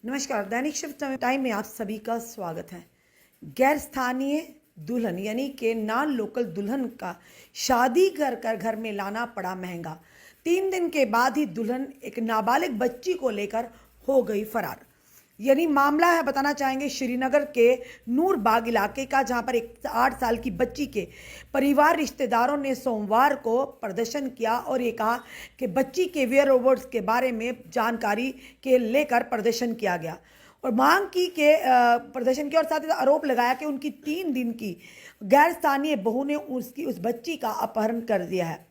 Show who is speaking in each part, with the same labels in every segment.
Speaker 1: नमस्कार, दैनिक shift time में आप सभी का स्वागत है। गैर स्थानीय दुल्हन यानी कि नॉन लोकल दुल्हन का शादी कर घर में लाना पड़ा महंगा। 3 दिन के बाद ही दुल्हन एक नाबालिग बच्ची को लेकर हो गई फरार। यानी मामला है, बताना चाहेंगे, श्रीनगर के नूरबाग इलाके का, जहां पर एक 8 साल की बच्ची के परिवार रिश्तेदारों ने सोमवार को प्रदर्शन किया और ये कहा कि बच्ची के वेयर ओवर्स के बारे में जानकारी के लेकर प्रदर्शन किया गया और मांग की के प्रदर्शन किया और साथ ही आरोप लगाया कि उनकी 3 दिन की गैर स्थानीय बहू ने उस बच्ची का अपहरण कर दिया है।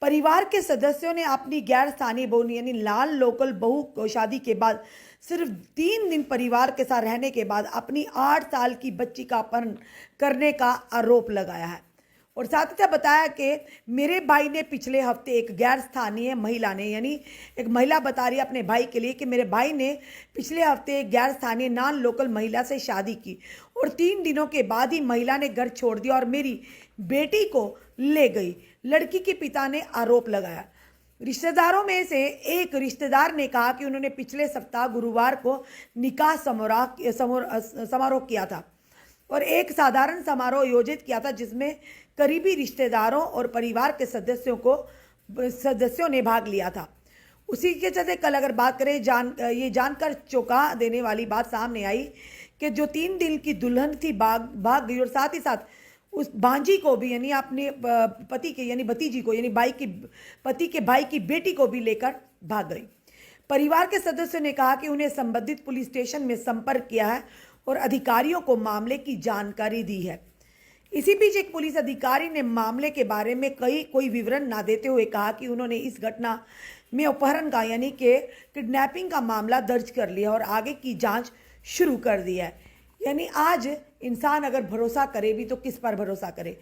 Speaker 1: परिवार के सदस्यों ने अपनी गैर स्थानीय बहू यानी नॉन लोकल बहू को शादी के बाद सिर्फ 3 दिन परिवार के साथ रहने के बाद अपनी 8 साल की बच्ची का अपहरण करने का आरोप लगाया है और साथ ही बताया कि मेरे भाई ने पिछले हफ्ते एक गैर स्थानीय महिला ने, यानी एक महिला बता रही है अपने भाई के लिए कि मेरे भाई ने पिछले हफ्ते एक गैर स्थानीय नॉन लोकल महिला से शादी की और 3 दिनों के बाद ही महिला ने घर छोड़ दिया और मेरी बेटी को ले गई, लड़की के पिता ने आरोप लगाया। रिश्तेदारों में से एक रिश्तेदार ने कहा कि उन्होंने पिछले सप्ताह गुरुवार को निकाह समारोह किया था और एक साधारण समारोह आयोजित किया था जिसमें करीबी रिश्तेदारों और परिवार के सदस्यों ने भाग लिया था। उसी के चलते कल अगर बात करें, ये जानकर चौंका देने वाली बात सामने आई कि जो 3 दिन की दुल्हन थी भाग गई और साथ ही साथ उस भांजी को भी, यानी अपने पति के यानी भतीजी को, यानी पति के भाई की बेटी को भी लेकर भाग गई। परिवार के सदस्यों ने कहा कि उन्हें संबंधित पुलिस स्टेशन में संपर्क किया है और अधिकारियों को मामले की जानकारी दी है। इसी बीच एक पुलिस अधिकारी ने मामले के बारे में कोई विवरण ना देते हुए कहा कि उन्होंने इस घटना में अपहरण का यानी कि किडनैपिंग का मामला दर्ज कर लिया और आगे की जांच शुरू कर दी है। यानी आज इंसान अगर भरोसा करे भी तो किस पर भरोसा करे।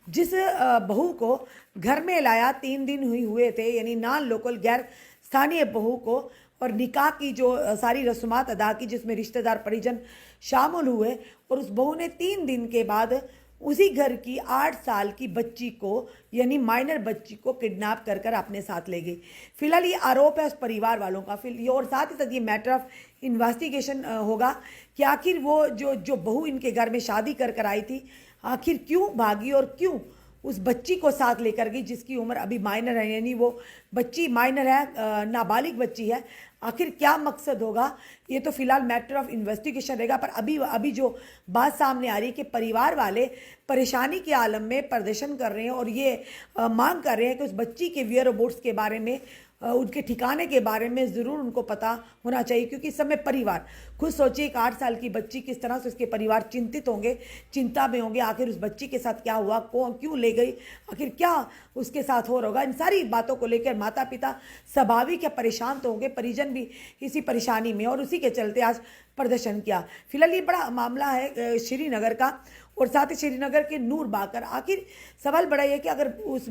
Speaker 1: जिस बहू को घर में लाया 3 दिन हुए थे, यानी नॉन लोकल गैर स्थानीय बहू को, और निकाह की जो सारी रस्मात अदा की जिसमें रिश्तेदार परिजन शामिल हुए और उस बहू ने 3 दिन के बाद उसी घर की 8 साल की बच्ची को, यानी माइनर बच्ची को किडनैप कर अपने साथ ले गई। फिलहाल ये आरोप है उस परिवार वालों का। फिर और साथ ही साथ ये मैटर ऑफ इन्वेस्टिगेशन होगा कि आखिर वो जो बहू इनके घर में शादी कर आई थी आखिर क्यों भागी और क्यों उस बच्ची को साथ लेकर गई जिसकी उम्र अभी माइनर है, यानी वो बच्ची माइनर है, नाबालिग बच्ची है। आखिर क्या मकसद होगा, ये तो फिलहाल मैटर ऑफ इन्वेस्टिगेशन रहेगा। पर अभी जो बात सामने आ रही है कि परिवार वाले परेशानी के आलम में प्रदर्शन कर रहे हैं और ये मांग कर रहे हैं कि उस बच्ची के वेयर अबाउट्स के बारे में, उनके ठिकाने के बारे में ज़रूर उनको पता होना चाहिए, क्योंकि इस समय परिवार खुद सोचिए, एक 8 साल की बच्ची, किस तरह से उसके परिवार चिंतित होंगे, चिंता में होंगे। आखिर उस बच्ची के साथ क्या हुआ, कौन क्यों ले गई, आखिर क्या उसके साथ हो रहा होगा। इन सारी बातों को लेकर माता पिता स्वाभाविक है परेशान तो होंगे, परिजन भी इसी परेशानी में, और उसी के चलते आज प्रदर्शन किया। फिलहाल ये बड़ा मामला है श्रीनगर का और साथ ही श्रीनगर के नूरबाग का। आखिर सवाल बड़ा है कि अगर उस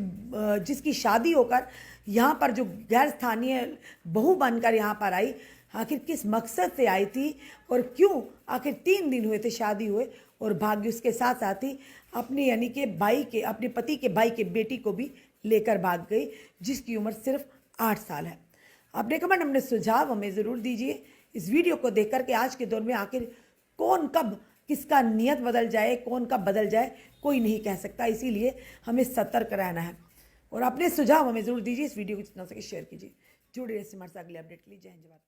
Speaker 1: जिसकी शादी होकर यहाँ पर जो गैर स्थानीय बहू बनकर यहाँ पर आई, आखिर किस मकसद से आई थी और क्यों आखिर 3 दिन हुए थे शादी हुए और भाग्य उसके साथ साथ ही अपने यानी कि अपने पति के भाई के बेटी को भी लेकर भाग गई जिसकी उम्र सिर्फ 8 साल है। अपने कमेंट, अपने सुझाव हमें ज़रूर दीजिए। इस वीडियो को देख करके आज के दौर में आखिर कौन कब किसका नियत बदल जाए, कौन कब बदल जाए, कोई नहीं कह सकता। इसीलिए हमें सतर्क रहना है और अपने सुझाव हमें ज़रूर दीजिए। इस वीडियो को जितना सके शेयर कीजिए। जुड़े रहिए हमारे साथ अगले अपडेट के लिए। जय हिंद, जय भारत।